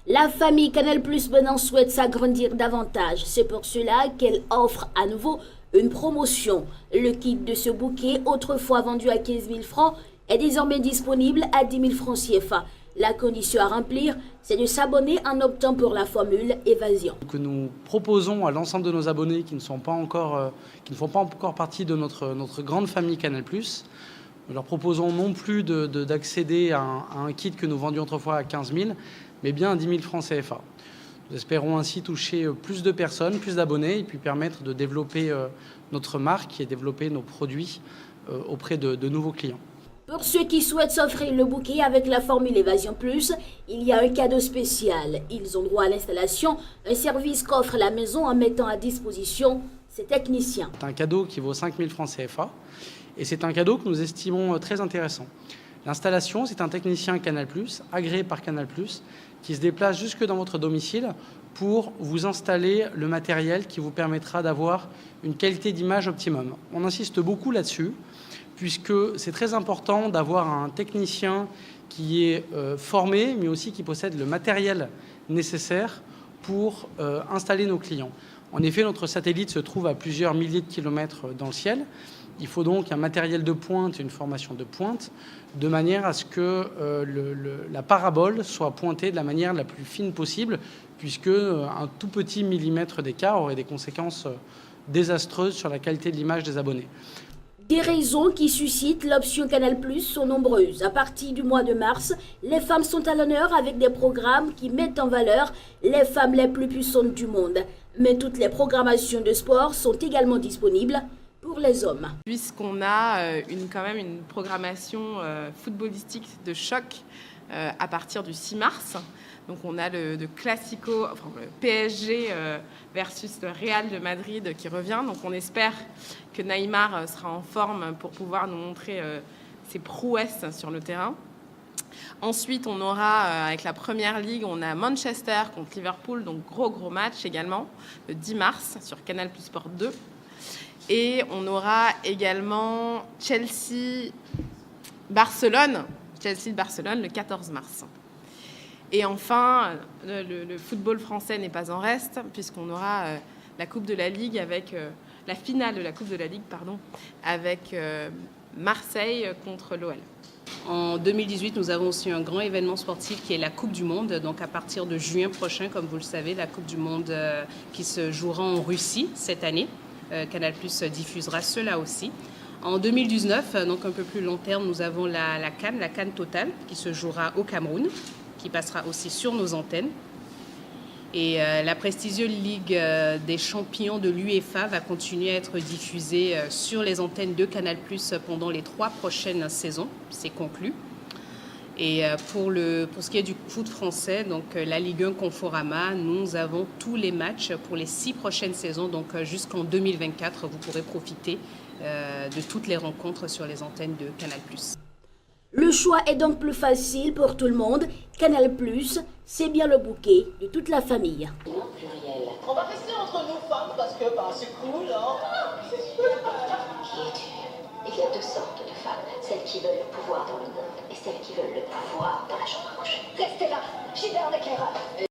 La famille Canal+ Benin souhaite s'agrandir davantage. C'est pour cela qu'elle offre à nouveau une promotion. Le kit de ce bouquet, autrefois vendu à 15 000 francs, est désormais disponible à 10 000 francs CFA. La condition à remplir, c'est de s'abonner en optant pour la formule Évasion. Que nous proposons à l'ensemble de nos abonnés qui ne font pas encore partie de notre grande famille Canal+. Nous leur proposons non plus d'accéder à un kit que nous vendions autrefois à 15 000, mais bien à 10 000 francs CFA. Nous espérons ainsi toucher plus de personnes, plus d'abonnés, et puis permettre de développer notre marque et développer nos produits auprès de nouveaux clients. Pour ceux qui souhaitent s'offrir le bouquet avec la formule Évasion+, il y a un cadeau spécial. Ils ont droit à l'installation, un service qu'offre la maison en mettant à disposition ses techniciens. C'est un cadeau qui vaut 5 000 francs CFA et c'est un cadeau que nous estimons très intéressant. L'installation, c'est un technicien Canal+, agréé par Canal+, qui se déplace jusque dans votre domicile pour vous installer le matériel qui vous permettra d'avoir une qualité d'image optimum. On insiste beaucoup là-dessus, puisque c'est très important d'avoir un technicien qui est formé, mais aussi qui possède le matériel nécessaire pour installer nos clients. En effet, notre satellite se trouve à plusieurs milliers de kilomètres dans le ciel. Il faut donc un matériel de pointe et une formation de pointe, de manière à ce que la parabole soit pointée de la manière la plus fine possible, puisque un tout petit millimètre d'écart aurait des conséquences désastreuses sur la qualité de l'image des abonnés. Des raisons qui suscitent l'option Canal+ sont nombreuses. À partir du mois de mars, les femmes sont à l'honneur avec des programmes qui mettent en valeur les femmes les plus puissantes du monde. Mais toutes les programmations de sport sont également disponibles pour les hommes. Puisqu'on a quand même une programmation footballistique de choc à partir du 6 mars. Donc on a le Classico, enfin le PSG versus le Real de Madrid qui revient. Donc on espère que Neymar sera en forme pour pouvoir nous montrer ses prouesses sur le terrain. Ensuite, on aura, avec la Première Ligue, on a Manchester contre Liverpool, donc gros match également, le 10 mars sur Canal+ Sport 2. Et on aura également Chelsea-Barcelone le 14 mars. Et enfin, le football français n'est pas en reste, puisqu'on aura la Coupe de la Ligue avec la finale de la Coupe de la Ligue, avec Marseille contre l'OL. En 2018, nous avons aussi un grand événement sportif qui est la Coupe du Monde. Donc à partir de juin prochain, comme vous le savez, la Coupe du Monde qui se jouera en Russie cette année. Canal+ diffusera cela aussi. En 2019, donc un peu plus long terme, nous avons la CAN Total qui se jouera au Cameroun, qui passera aussi sur nos antennes. Et la prestigieuse Ligue des champions de l'UEFA va continuer à être diffusée sur les antennes de Canal+ pendant les 3 prochaines saisons. C'est conclu. Et pour ce qui est du foot français, donc la Ligue 1 Conforama, nous avons tous les matchs pour les 6 prochaines saisons. Donc jusqu'en 2024, vous pourrez profiter de toutes les rencontres sur les antennes de Canal+. Le choix est donc plus facile pour tout le monde. Canal+, c'est bien le bouquet de toute la famille. On va rester entre nous femmes parce que c'est cool, hein. Qui es-tu? Il y a 2 sortes de femmes, celles qui veulent le pouvoir dans le monde et celles qui veulent le pouvoir dans la chambre à coucher. Restez là, j'hiberne l'éclaireur.